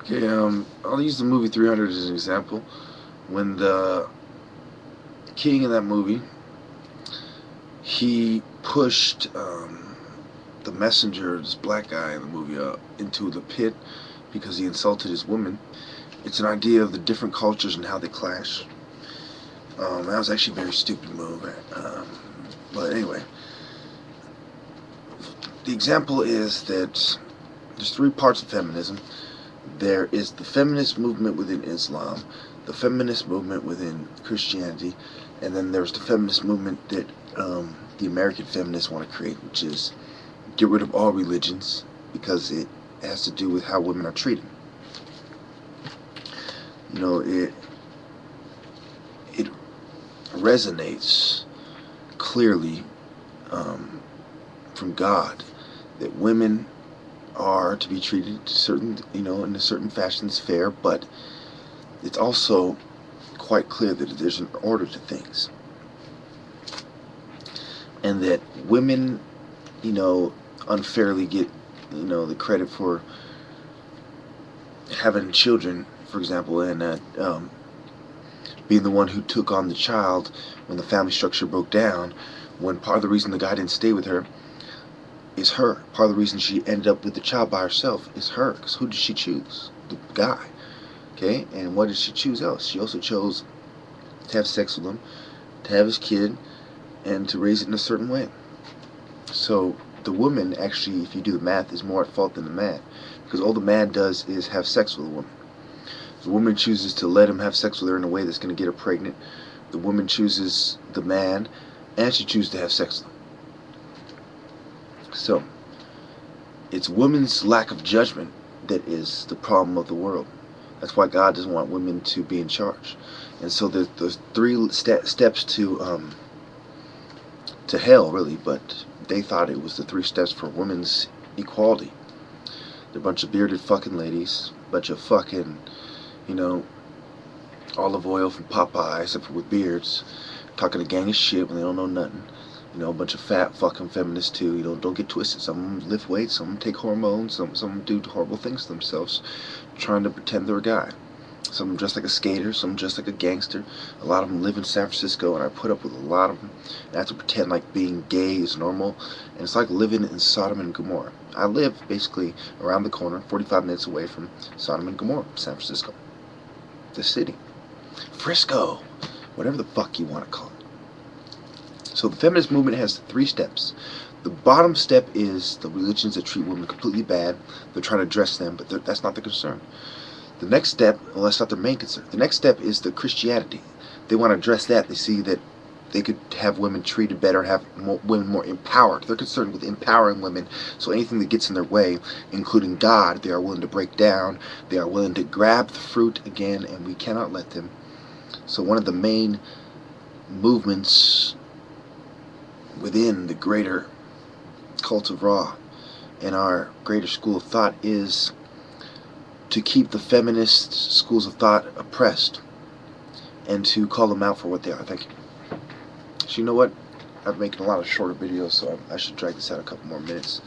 Okay, I'll use the movie 300 as an example. When the king in that movie, he pushed the messenger, this black guy in the movie, into the pit because he insulted his woman. It's an idea of the different cultures and how they clash. That was actually a very stupid move. But anyway, the example is that there's three parts of feminism. There is the feminist movement within Islam, the feminist movement within Christianity, and then there's the feminist movement that the American feminists want to create, which is get rid of all religions because it has to do with how women are treated. You know, it resonates clearly from God that women are to be treated certain, in a certain fashion that's fair, but it's also quite clear that there's an order to things, and that women, unfairly get, the credit for having children, for example, and being the one who took on the child when the family structure broke down, when part of the reason the guy didn't stay with her is her. Part of the reason she ended up with the child by herself is her. Because who did she choose? The guy. Okay? And what did she choose else? She also chose to have sex with him, to have his kid, and to raise it in a certain way. So the woman, actually, if you do the math, is more at fault than the man. Because all the man does is have sex with a woman. The woman chooses to let him have sex with her in a way that's going to get her pregnant. The woman chooses the man, and she chooses to have sex with him. So, it's women's lack of judgment that is the problem of the world. That's why God doesn't want women to be in charge. And so there's three steps to hell, really, but they thought it was the 3 steps for women's equality. They're a bunch of bearded fucking ladies, a bunch of fucking, olive oil from Popeye, except for with beards, talking a gang of shit when they don't know nothing. A bunch of fat fucking feminists too. Don't get twisted. Some of them lift weights, some of them take hormones, some of them do horrible things to themselves, trying to pretend they're a guy. Some of them dress like a skater, some of them dress like a gangster. A lot of them live in San Francisco, and I put up with a lot of them. And I have to pretend like being gay is normal, and it's like living in Sodom and Gomorrah. I live basically around the corner, 45 minutes away from Sodom and Gomorrah, San Francisco. The city. Frisco. Whatever the fuck you want to call it. So the feminist movement has 3 steps. The bottom step is the religions that treat women completely bad. They're trying to address them, but that's not the concern. The next step, well, that's not their main concern. The next step is the Christianity. They want to address that. They see that they could have women treated better, have women more empowered. They're concerned with empowering women. So anything that gets in their way, including God, they are willing to break down. They are willing to grab the fruit again, and we cannot let them. So one of the main movements within the greater cult of Ra and our greater school of thought is to keep the feminist schools of thought oppressed and to call them out for what they are. Thank you. So you know what? I'm making a lot of shorter videos, so I should drag this out a couple more minutes.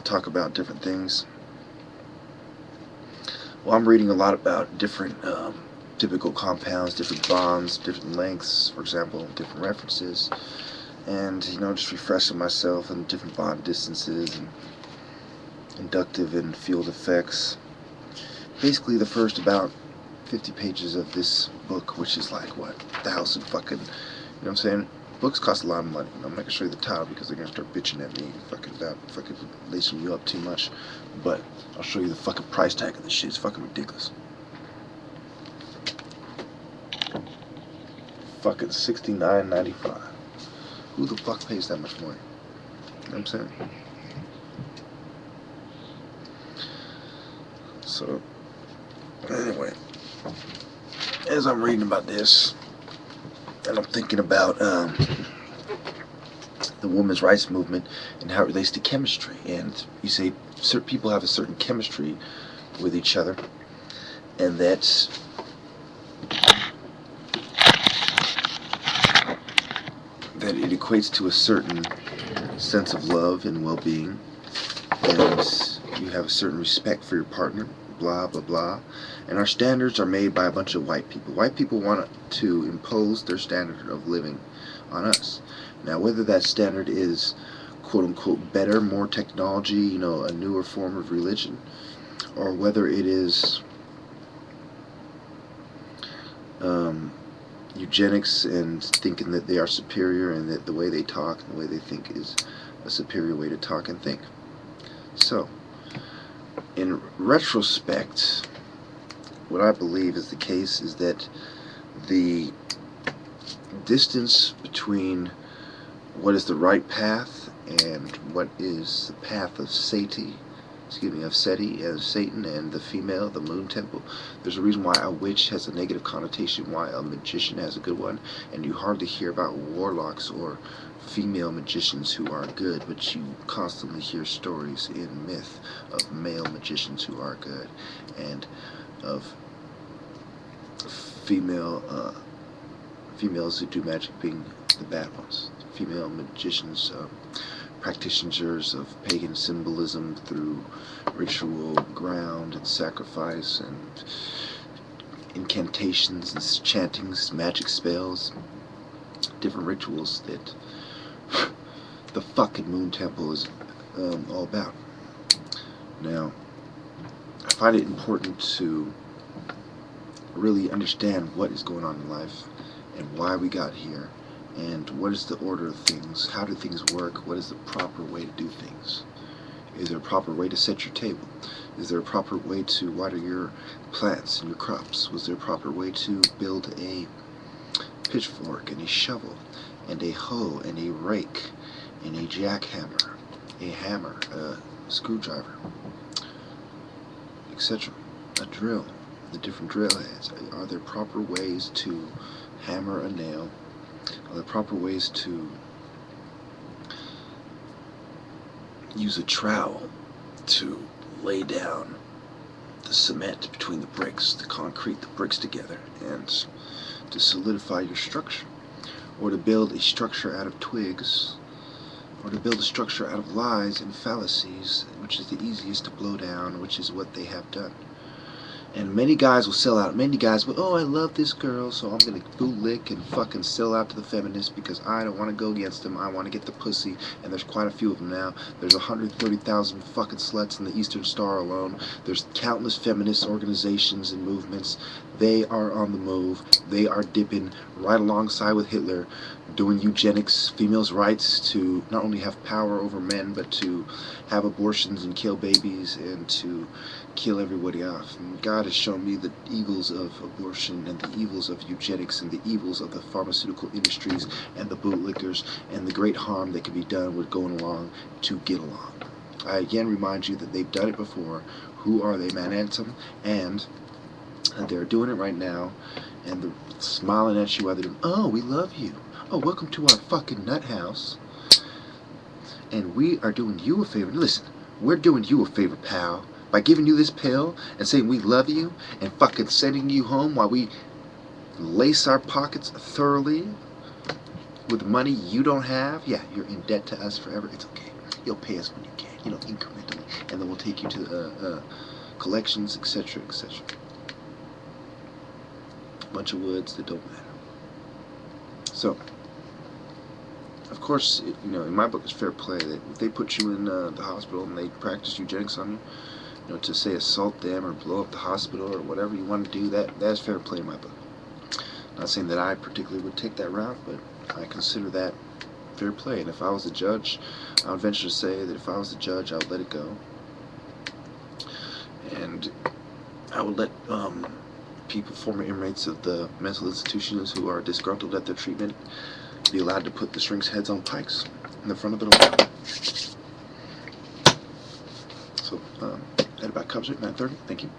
Talk about different things. Well, I'm reading a lot about different typical compounds, different bonds, different lengths, for example, different references. And, just refreshing myself on different bond distances and inductive and field effects. Basically, the first about 50 pages of this book, which is like, 1,000 fucking, you know what I'm saying? Books cost a lot of money. I'm not going to show you the title because they're going to start bitching at me about fucking lacing you up too much. But I'll show you the fucking price tag of this shit. It's fucking ridiculous. Fucking $69.95. Who the fuck pays that much money? You know what I'm saying? So, anyway, as I'm reading about this, and I'm thinking about the women's rights movement and how it relates to chemistry, and you say certain people have a certain chemistry with each other, and that's that it equates to a certain sense of love and well-being, and you have a certain respect for your partner, blah, blah, blah. And our standards are made by a bunch of white people. White people want to impose their standard of living on us. Now, whether that standard is quote-unquote better, more technology, a newer form of religion, or whether it is eugenics and thinking that they are superior and that the way they talk and the way they think is a superior way to talk and think. So, in retrospect, what I believe is the case is that the distance between what is the right path and what is the path of Seti, of Satan and the female, the moon temple. There's a reason why a witch has a negative connotation, why a magician has a good one, and you hardly hear about warlocks or female magicians who are good, but you constantly hear stories in myth of male magicians who are good, and of females who do magic being the bad ones. Female magicians, practitioners of pagan symbolism through ritual ground and sacrifice and incantations and chantings, magic spells, different rituals that the fucking moon temple is all about. Now, I find it important to really understand what is going on in life and why we got here, and what is the order of things, how do things work, what is the proper way to do things. Is there a proper way to set your table? Is there a proper way to water your plants and your crops? Was there a proper way to build a pitchfork and a shovel and a hoe and a rake and a jackhammer, a hammer, a screwdriver, etc.? A drill, the different drill heads. Are there proper ways to hammer a nail? Are there proper ways to use a trowel to lay down the cement between the bricks, the concrete, the bricks together, and to solidify your structure? Or to build a structure out of twigs, or to build a structure out of lies and fallacies, which is the easiest to blow down, which is what they have done. And many guys will sell out. Many guys will, oh, I love this girl, so I'm going to bootlick and fucking sell out to the feminists because I don't want to go against them. I want to get the pussy. And there's quite a few of them now. There's 130,000 fucking sluts in the Eastern Star alone. There's countless feminist organizations and movements. They are on the move. They are dipping right alongside with Hitler, doing eugenics, females' rights to not only have power over men, but to have abortions and kill babies and to kill everybody off. And God has shown me the evils of abortion and the evils of eugenics and the evils of the pharmaceutical industries and the bootlickers and the great harm that can be done with going along to get along. I again remind you that they've done it before. Who are they? Man Anthem, and they're doing it right now, and they're smiling at you while they're doing, oh, we love you. Oh, welcome to our fucking nut house. And we are doing you a favor. Listen, we're doing you a favor, pal, by giving you this pill and saying we love you and fucking sending you home while we lace our pockets thoroughly with money you don't have. Yeah, you're in debt to us forever. It's okay. You'll pay us when you can, incrementally. And then we'll take you to the collections, etc., etc. Bunch of woods that don't matter. So, of course, in my book it's fair play that if they put you in the hospital and they practice eugenics on you, to say assault them or blow up the hospital or whatever you want to do, that's fair play in my book. Not saying that I particularly would take that route, but I consider that fair play. And if I was a judge, I would venture to say that if I was a judge, I would let it go. And I would let people, former inmates of the mental institutions who are disgruntled at their treatment, be allowed to put the shrinks' heads on pikes in the front of the door. So, that about covers it. 9:30. Thank you.